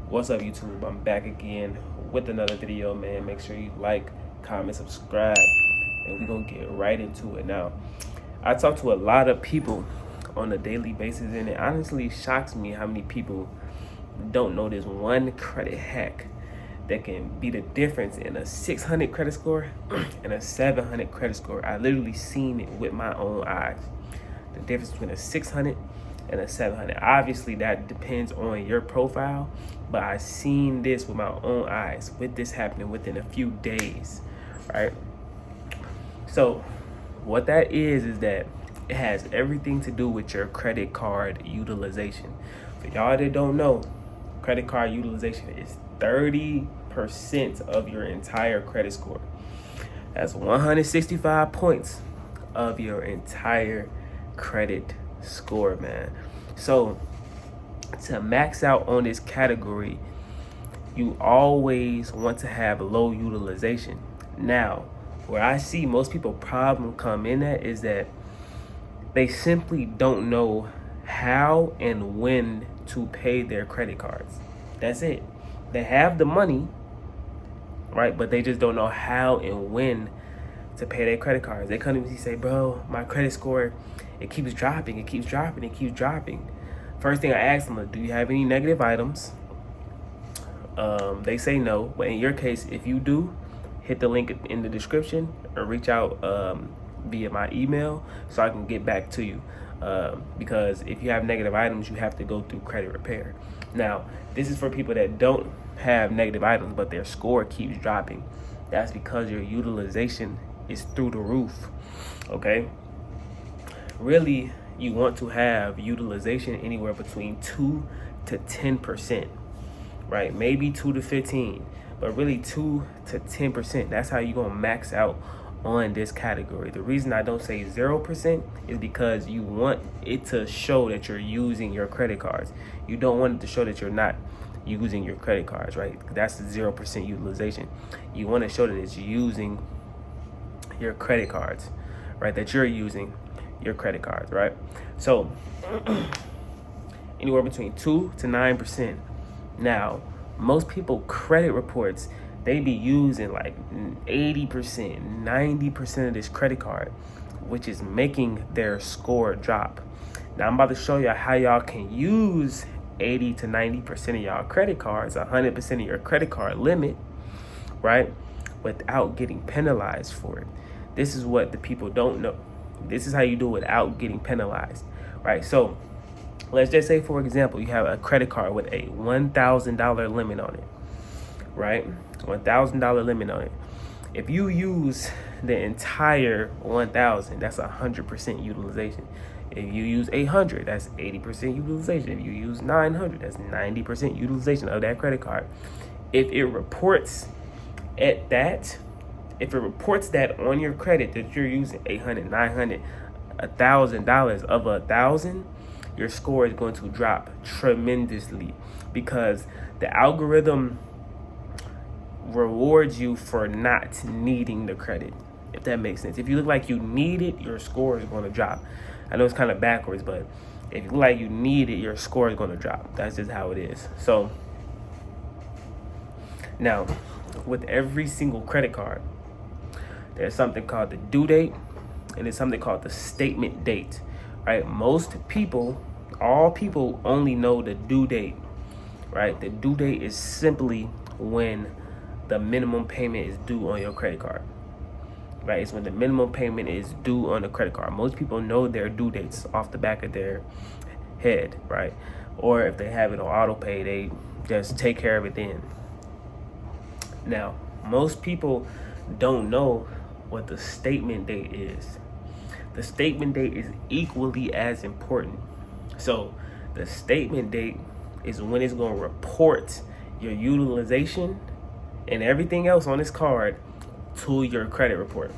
What's up, YouTube? I'm back again with another video, man. Make sure you like, comment, subscribe, and we're gonna get right into it. Now, I talk to a lot of people on a daily basis, and it honestly shocks me how many people don't know this one credit hack that can be the difference in a 600 credit score and a 700 credit score. I literally seen it with my own eyes. The difference between a 600 and a 700. Obviously, that depends on your profile, but I seen this with my own eyes, with this happening within a few days, right? So what that is that it has everything to do with your credit card utilization. For y'all that don't know, credit card utilization is 30% of your entire credit score. That's 165 points of your entire credit score, man. So to max out on this category, you always want to have low utilization. Now, where I see most people problem come in at is that they simply don't know how and when to pay their credit cards. That's it. They have the money, right? But they just don't know how and when to pay their credit cards. They come to me and say, bro, my credit score, it keeps dropping, it keeps dropping, it keeps dropping. First thing I ask them is, do you have any negative items? They say no. But in your case, if you do, hit the link in the description or reach out via my email so I can get back to you. Because if you have negative items, you have to go through credit repair. Now, this is for people that don't have negative items, but their score keeps dropping. That's because your utilization is through the roof, okay? Really, you want to have utilization anywhere between 2 to 10%, right? Maybe 2 to 15, but really 2 to 10%. That's how you're gonna max out on this category. The reason I don't say 0% is because you want it to show that you're using your credit cards. You don't want it to show that you're not using your credit cards, right? That's the 0% utilization. You want to show that it's using your credit cards, right? That you're using your credit cards, right? So anywhere between 2 to 9%. Now, most people credit reports, they be using like 80%, 90% of this credit card, which is making their score drop. Now I'm about to show you how y'all can use 80 to 90% of y'all credit cards, 100% of your credit card limit, right? Without getting penalized for it. This is what the people don't know. This is how you do it without getting penalized, right? So let's just say, for example, you have a credit card with a $1,000 limit on it, right? $1,000 limit on it. If you use the entire 1,000, that's 100% utilization. If you use 800, that's 80% utilization. If you use 900, that's 90% utilization of that credit card. If it reports at that, if it reports that on your credit that you're using 800, 900, $1,000 of 1,000, your score is going to drop tremendously because the algorithm rewards you for not needing the credit, if that makes sense. If you look like you need it, your score is going to drop. I know it's kind of backwards, but if you look like you need it, your score is going to drop. That's just how it is. So now, with every single credit card, there's something called the due date, and there's something called the statement date, right? Most people, all people only know the due date, right? The due date is simply when the minimum payment is due on your credit card, right? It's when the minimum payment is due on the credit card. Most people know their due dates off the back of their head, right? Or if they have it on auto pay, they just take care of it then. Now, most people don't know what the statement date is. The statement date is equally as important. So the statement date is when it's going to report your utilization and everything else on this card to your credit report.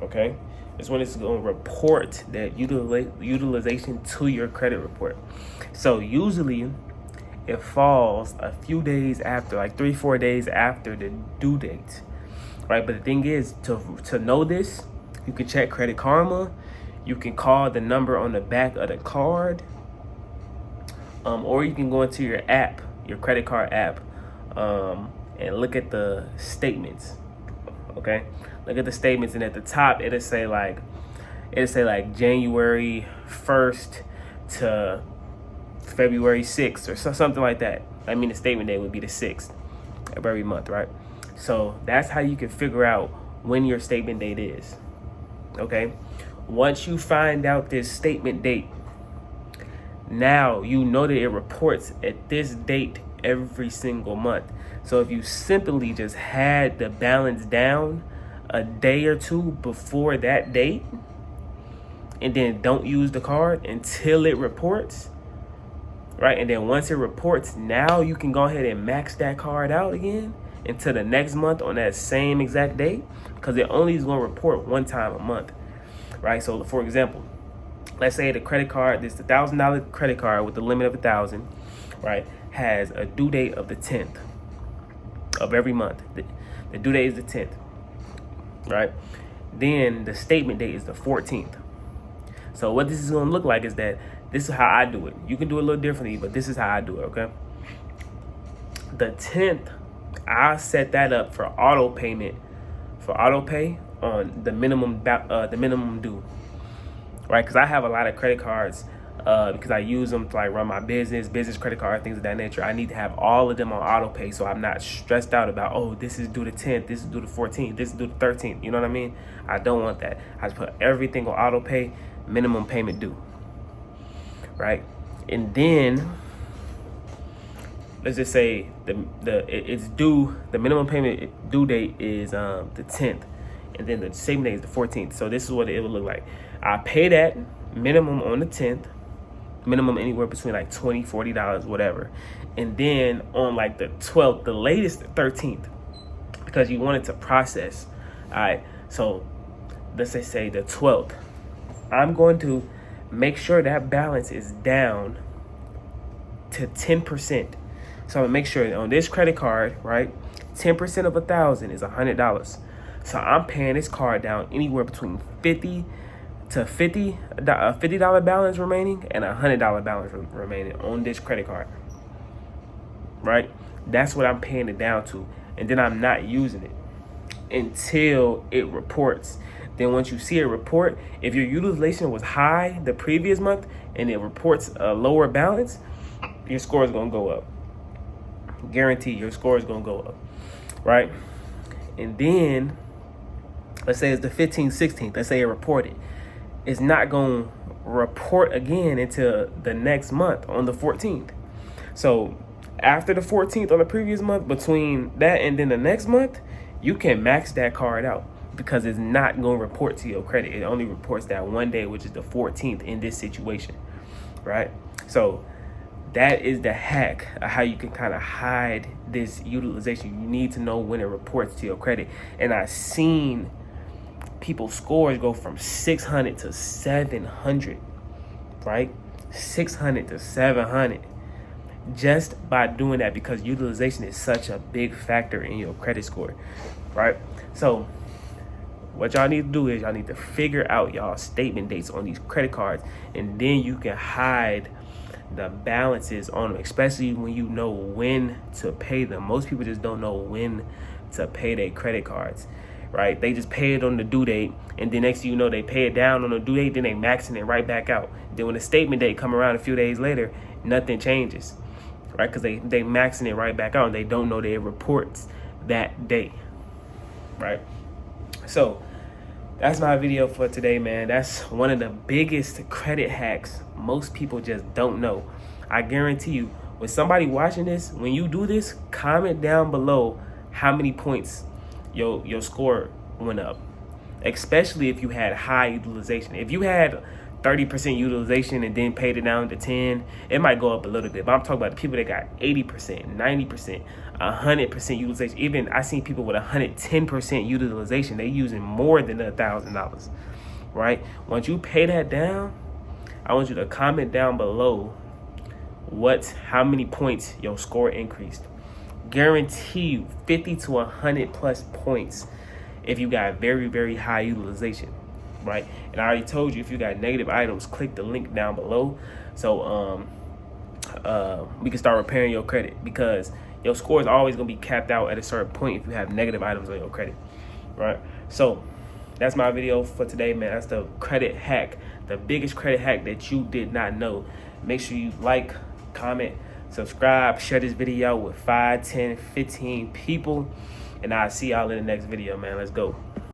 Okay? It's when it's going to report that utilization to your credit report. So usually it falls a few days after, like 3-4 days after the due date, right? But the thing is, to know this, you can check Credit Karma. You can call the number on the back of the card, or you can go into your app your credit card app, and look at the statements. Okay, look at the statements, and at the top it'll say like January 1st to February 6th or something like that. I mean, the statement date would be the 6th of every month, right? So that's how you can figure out when your statement date is. Okay, once you find out this statement date, now you know that it reports at this date every single month. So if you simply just had the balance down a day or two before that date, and then don't use the card until it reports, right? And then once it reports, now you can go ahead and max that card out again until the next month on that same exact date, because it only is going to report one time a month, right? So for example, let's say the credit card, this $1,000 credit card with the limit of 1,000, right, has a due date of the 10th of every month. The due date is the 10th, right? Then the statement date is the 14th. So what this is going to look like is that this is how I do it. You can do it a little differently, but this is how I do it, okay? The 10th, I set that up for auto pay on the minimum due, right? Because I have a lot of credit cards because I use them to like run my business credit card, things of that nature. I need to have all of them on auto pay, so I'm not stressed out about, oh, this is due the 10th, this is due the 14th, this is due the 13th. You know what I mean? I don't want that. I just put everything on auto pay, minimum payment due, right? And then let's just say it's due. The minimum payment due date is the 10th, and then the statement date is the 14th. So this is what it would look like. I pay that minimum on the 10th, minimum anywhere between like $20, $40, whatever, and then on like the 12th, the latest, the 13th, because you want it to process. All right, so let's say the 12th. I'm going to make sure that balance is down to 10%. So I'm gonna make sure on this credit card, right, 10% of 1,000 is $100. So I'm paying this card down anywhere between $50 balance remaining and $100 balance remaining on this credit card, right? That's what I'm paying it down to, and then I'm not using it until it reports. Then once you see a report, if your utilization was high the previous month and it reports a lower balance, your score is going to go up. Guarantee your score is going to go up, right? And then let's say it's the 15th, 16th. Let's say it reported. It's not going to report again until the next month on the 14th. So after the 14th on the previous month, between that and then the next month, you can max that card out, because it's not going to report to your credit. It only reports that one day, which is the 14th in this situation, right? So that is the hack of how you can kind of hide this utilization. You need to know when it reports to your credit. And I've seen people's scores go from 600 to 700, right? 600 to 700 just by doing that, because utilization is such a big factor in your credit score, right? So what y'all need to do is y'all need to figure out y'all statement dates on these credit cards, and then you can hide the balances on them, especially when you know when to pay them. Most people just don't know when to pay their credit cards, right? They just pay it on the due date, and then next thing you know, they pay it down on the due date, then they maxing it right back out. Then when the statement date come around a few days later, nothing changes, right? Because they maxing it right back out, and they don't know that it reports that day, right? So that's my video for today, man. That's one of the biggest credit hacks most people just don't know. I guarantee you, with somebody watching this, when you do this, comment down below how many points your score went up, especially if you had high utilization. If you had 30% utilization and then paid it down to 10, it might go up a little bit. But I'm talking about the people that got 80%, 90%, 100% utilization. Even I seen people with 110% utilization. They using more than $1,000, right? Once you pay that down, I want you to comment down below how many points your score increased. Guarantee you 50 to 100 plus points if you got very, very high utilization, right? And I already told you, if you got negative items, click the link down below. So we can start repairing your credit, because your score is always going to be capped out at a certain point if you have negative items on your credit, right? So that's my video for today, man. That's the credit hack, the biggest credit hack that you did not know. Make sure you like, comment, subscribe, share this video with 5, 10, 15 people, and I'll see y'all in the next video, man. Let's go.